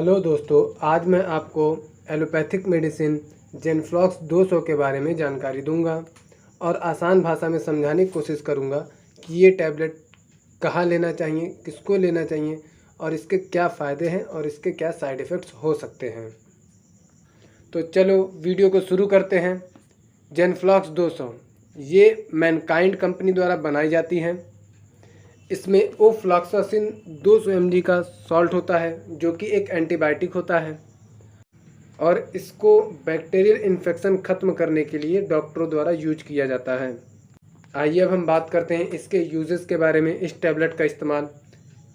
Hello दोस्तों, आज मैं आपको एलोपैथिक मेडिसिन जेनफ्लॉक्स 200 के बारे में जानकारी दूंगा और आसान भाषा में समझाने की कोशिश करूंगा कि ये टैबलेट कहाँ लेना चाहिए, किसको लेना चाहिए और इसके क्या फ़ायदे हैं और इसके क्या साइड इफ़ेक्ट्स हो सकते हैं। तो चलो वीडियो को शुरू करते हैं। जेनफ्लॉक्स 200 ये मैनकाइंड कंपनी द्वारा बनाई जाती हैं। इसमें ओफ्लॉक्सासिन 200 mg का सॉल्ट होता है जो कि एक एंटीबायोटिक होता है और इसको बैक्टीरियल इन्फेक्शन ख़त्म करने के लिए डॉक्टरों द्वारा यूज किया जाता है। आइए अब हम बात करते हैं इसके यूजेस के बारे में। इस टैबलेट का इस्तेमाल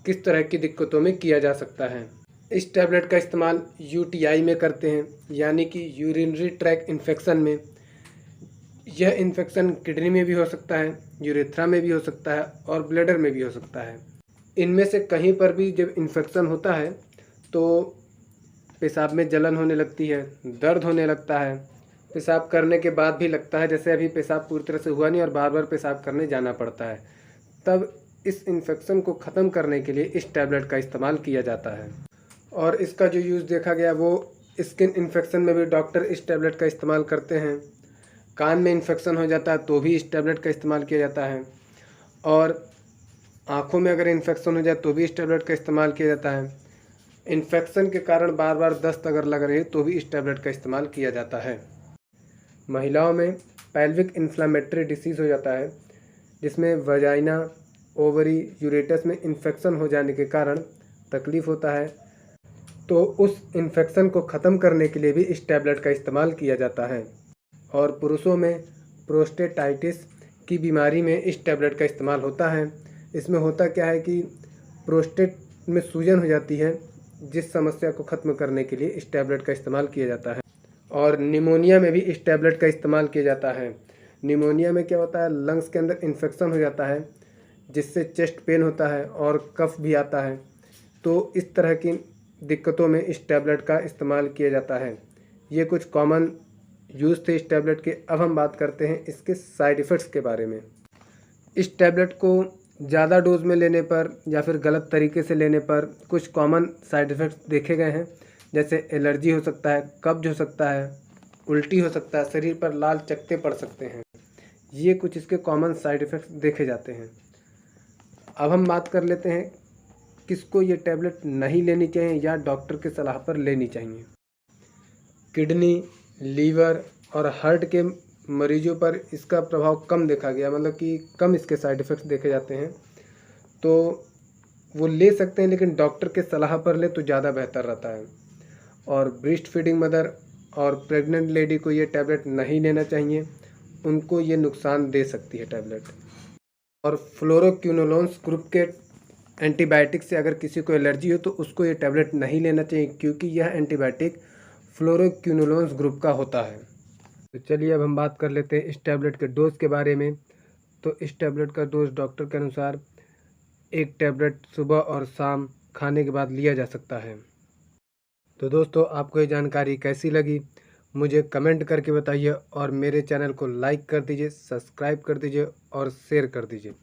किस तरह की दिक्कतों में किया जा सकता है। इस टैबलेट का इस्तेमाल यूटीआई में करते हैं, यानी कि यूरिनरी ट्रैक इन्फेक्शन में। यह इन्फेक्शन किडनी में भी हो सकता है, यूरेथ्रा में भी हो सकता है और ब्लैडर में भी हो सकता है। इनमें से कहीं पर भी जब इन्फेक्शन होता है तो पेशाब में जलन होने लगती है, दर्द होने लगता है, पेशाब करने के बाद भी लगता है जैसे अभी पेशाब पूरी तरह से हुआ नहीं और बार बार पेशाब करने जाना पड़ता है। तब इस इन्फेक्शन को ख़त्म करने के लिए इस टैबलेट का इस्तेमाल किया जाता है। और इसका जो यूज़ देखा गया वो स्किन इन्फेक्शन में भी डॉक्टर इस टैबलेट का इस्तेमाल करते हैं। कान में इन्फेक्शन हो जाता है तो भी इस टैबलेट का इस्तेमाल किया जाता है और आँखों में अगर इन्फेक्शन हो जाए तो भी इस टैबलेट का इस्तेमाल किया जाता है। इन्फेक्शन के कारण बार बार दस्त अगर लग रही है तो भी इस टैबलेट का इस्तेमाल किया जाता है। महिलाओं में पेल्विक इन्फ्लामेटरी डिसीज़ हो जाता है जिसमें वजाइना, ओवरी, यूरेटस में इन्फेक्शन हो जाने के कारण तकलीफ़ होता है, तो उस इन्फेक्शन को ख़त्म करने के लिए भी इस टैबलेट का इस्तेमाल किया जाता है। और पुरुषों में प्रोस्टेटाइटिस की बीमारी में इस टैबलेट का इस्तेमाल होता है। इसमें होता क्या है कि प्रोस्टेट में सूजन हो जाती है, जिस समस्या को ख़त्म करने के लिए इस टैबलेट का इस्तेमाल किया जाता है। और निमोनिया में भी इस टैबलेट का इस्तेमाल किया जाता है। निमोनिया में क्या होता है, लंग्स के अंदर इन्फेक्शन हो जाता है जिससे चेस्ट पेन होता है और कफ भी आता है। तो इस तरह की दिक्कतों में इस टैबलेट का इस्तेमाल किया जाता है। ये कुछ कॉमन यूज़ थे इस टैबलेट के। अब हम बात करते हैं इसके साइड इफ़ेक्ट्स के बारे में। इस टैबलेट को ज़्यादा डोज में लेने पर या फिर गलत तरीके से लेने पर कुछ कॉमन साइड इफ़ेक्ट्स देखे गए हैं, जैसे एलर्जी हो सकता है, कब्ज हो सकता है, उल्टी हो सकता है, शरीर पर लाल चकत्ते पड़ सकते हैं। ये कुछ इसके कॉमन साइड इफ़ेक्ट्स देखे जाते हैं। अब हम बात कर लेते हैं किसको ये टैबलेट नहीं लेनी चाहिए या डॉक्टर की सलाह पर लेनी चाहिए। किडनी, लीवर और हार्ट के मरीजों पर इसका प्रभाव कम देखा गया, मतलब कि कम इसके साइड इफ़ेक्ट्स देखे जाते हैं, तो वो ले सकते हैं, लेकिन डॉक्टर के सलाह पर ले तो ज़्यादा बेहतर रहता है। और ब्रेस्ट फीडिंग मदर और प्रेग्नेंट लेडी को ये टैबलेट नहीं लेना चाहिए, उनको ये नुकसान दे सकती है टैबलेट। और फ्लोरोक्विनोलोन्स ग्रुप के एंटीबायोटिक से अगर किसी को एलर्जी हो तो उसको ये टैबलेट नहीं लेना चाहिए, क्योंकि यह एंटीबायोटिक फ्लोरोक्विनोलोन्स ग्रुप का होता है। तो चलिए अब हम बात कर लेते हैं इस टैबलेट के डोज के बारे में। तो इस टैबलेट का डोज डॉक्टर के अनुसार एक टैबलेट सुबह और शाम खाने के बाद लिया जा सकता है। तो दोस्तों, आपको ये जानकारी कैसी लगी मुझे कमेंट करके बताइए और मेरे चैनल को लाइक कर दीजिए, सब्सक्राइब कर दीजिए और शेयर कर दीजिए।